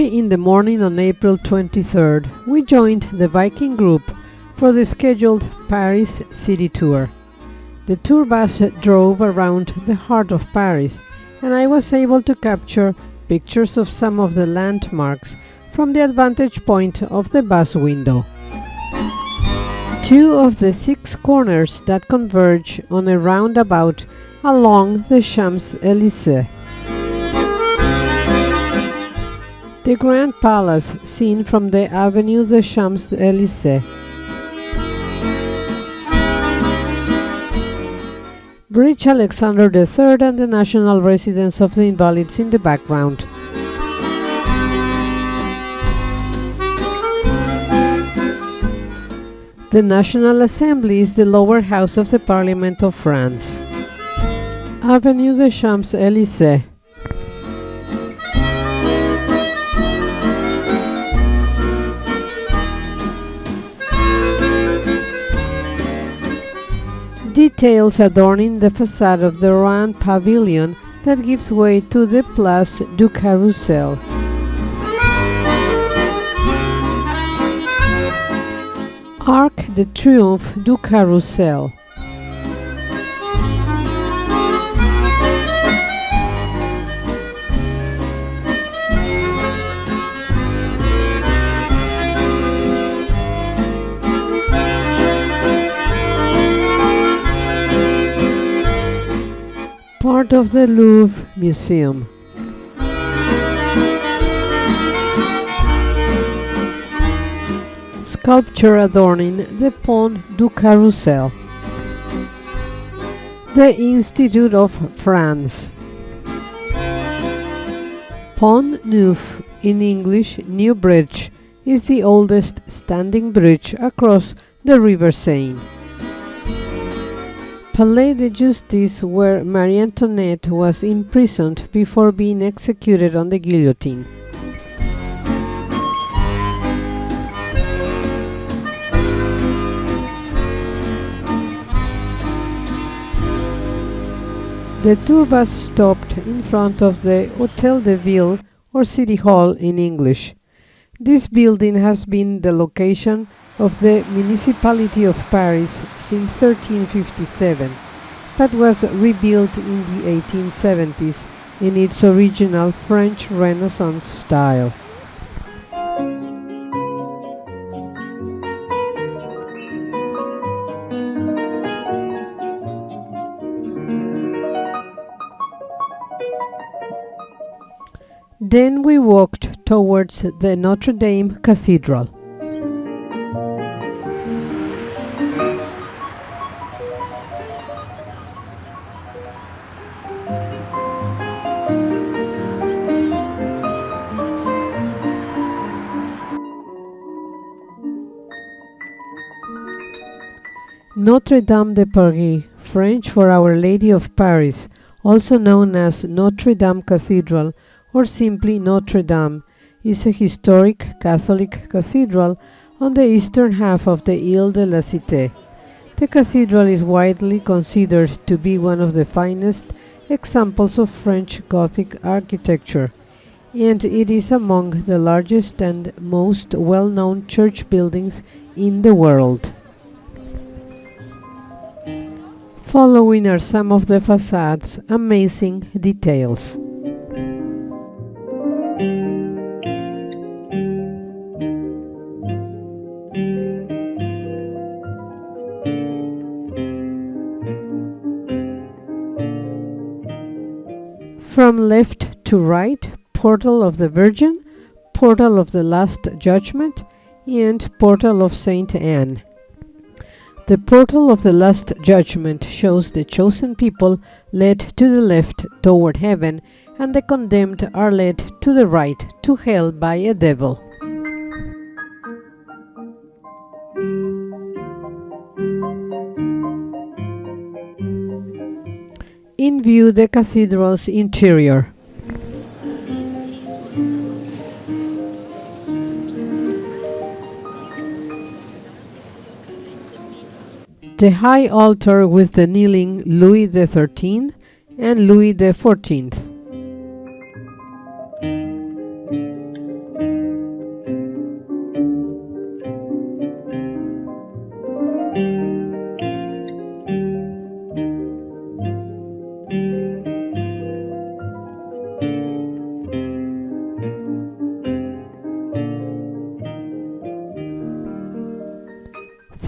Early in the morning on April 23rd, we joined the Viking group for the scheduled Paris city tour. The tour bus drove around the heart of Paris, and I was able to capture pictures of some of the landmarks from the vantage point of the bus window. Two of the 6 corners that converge on a roundabout along the Champs-Élysées. The Grand Palace seen from the Avenue des Champs-Élysées. Bridge Alexander III and the National Residence of the Invalids in the background. The National Assembly is the lower house of the Parliament of France. Avenue des Champs-Élysées. Details adorning the facade of the Rhine pavilion that gives way to the Place du Carrousel. Arc de Triomphe du Carrousel. Part of the Louvre Museum. Sculpture adorning the Pont du Carrousel. The Institute of France. Pont Neuf, in English New Bridge, is the oldest standing bridge across the River Seine. Palais de Justice, where Marie Antoinette was imprisoned before being executed on the guillotine. The tour bus stopped in front of the Hôtel de Ville, or City Hall in English. This building has been the location of the Municipality of Paris since 1357, but was rebuilt in the 1870s in its original French Renaissance style. Then we walked towards the Notre Dame Cathedral. Notre Dame de Paris, French for Our Lady of Paris, also known as Notre Dame Cathedral or simply Notre Dame, is a historic Catholic cathedral on the eastern half of the Ile de la Cité. The cathedral is widely considered to be one of the finest examples of French Gothic architecture, and it is among the largest and most well-known church buildings in the world. Following are some of the facade's amazing details. From left to right, Portal of the Virgin, Portal of the Last Judgment, and Portal of Saint Anne. The Portal of the Last Judgment shows the chosen people led to the left toward heaven, and the condemned are led to the right to hell by a devil. In view the cathedral's interior. The high altar with the kneeling Louis XIII and Louis XIV.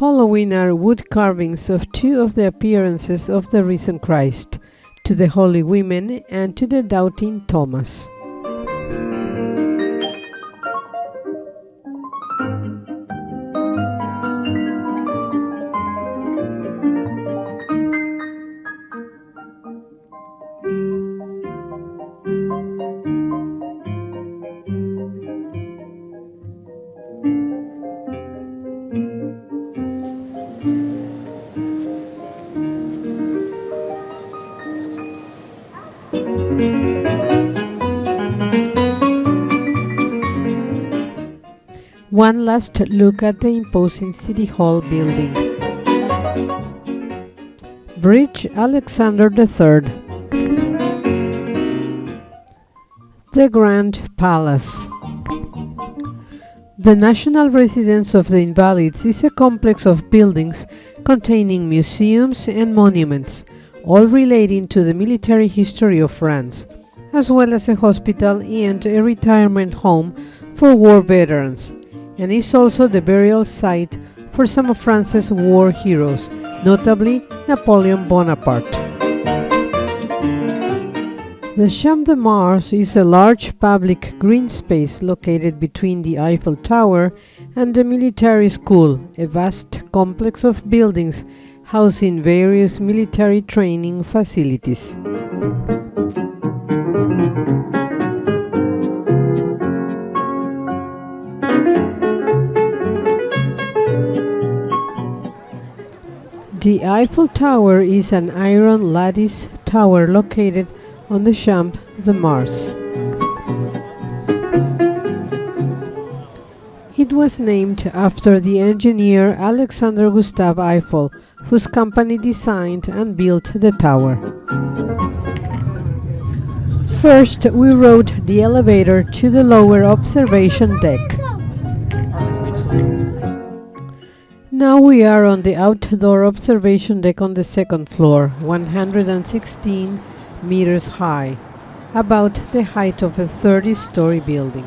Following are wood carvings of two of the appearances of the risen Christ, to the Holy Women and to the doubting Thomas. One last look at the imposing City Hall building. Bridge Alexander III. The Grand Palace. The National Residence of the Invalids is a complex of buildings containing museums and monuments, all relating to the military history of France, as well as a hospital and a retirement home for war veterans, and is also the burial site for some of France's war heroes, notably Napoleon Bonaparte. The Champ de Mars is a large public green space located between the Eiffel Tower and the military school, a vast complex of buildings housing various military training facilities. The Eiffel Tower is an iron lattice tower located on the Champ de Mars. It was named after the engineer Alexander Gustave Eiffel, whose company designed and built the tower. First, we rode the elevator to the lower observation deck. Now we are on the outdoor observation deck on the second floor, 116 meters high, about the height of a 30-story building.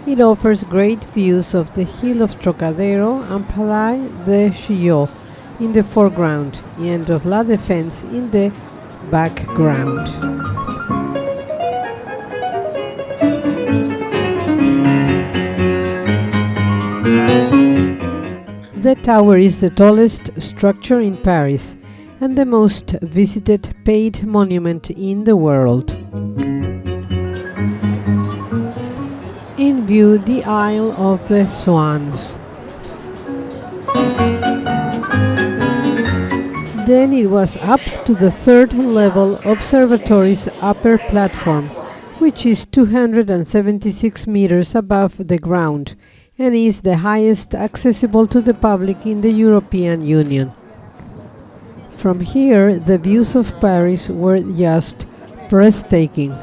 It offers great views of the hill of Trocadero and Palais de Chaillot in the foreground and of La Défense in the background. The tower is the tallest structure in Paris and the most visited paid monument in the world. In view, the Isle of the Swans. Then it was up to the third level observatory's upper platform, which is 276 meters above the ground and is the highest accessible to the public in the European Union. From here, the views of Paris were just breathtaking.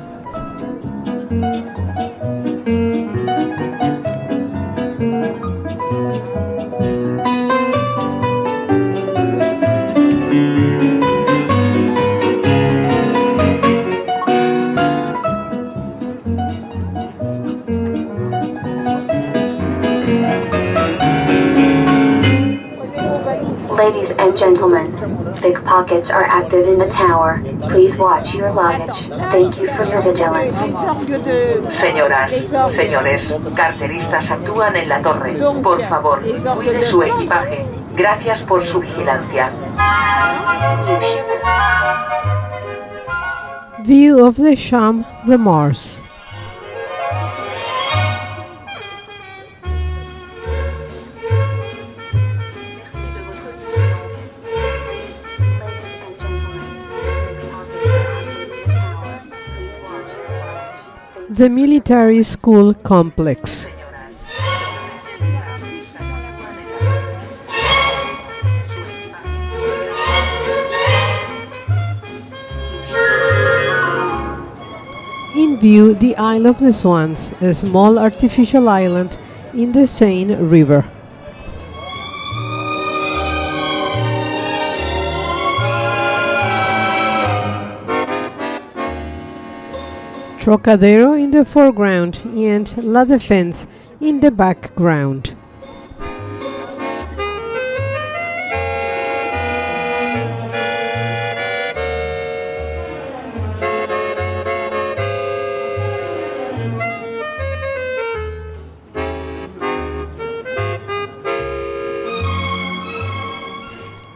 Ladies and gentlemen, pickpockets are active in the tower. Please watch your luggage. Thank you for your vigilance. Señoras, señores, carteristas actúan en la torre. Por favor, cuide su equipaje. Gracias por su vigilancia. View of the Champ de Mars. The military school complex. In view, the Isle of the Swans, a small artificial island in the Seine River. Trocadero in the foreground and La Défense in the background.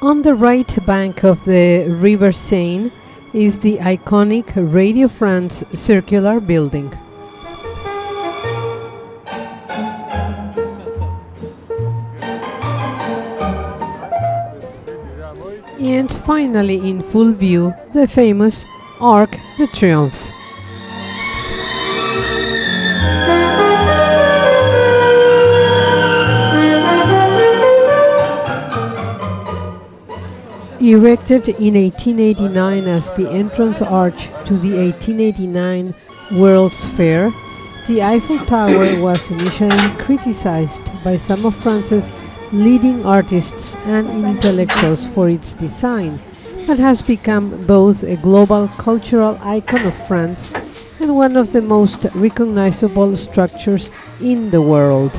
On the right bank of the River Seine is the iconic Radio France circular building. And finally, in full view, the famous Arc de Triomphe. Erected in 1889 as the entrance arch to the 1889 World's Fair, the Eiffel Tower was initially criticized by some of France's leading artists and intellectuals for its design, but has become both a global cultural icon of France and one of the most recognizable structures in the world.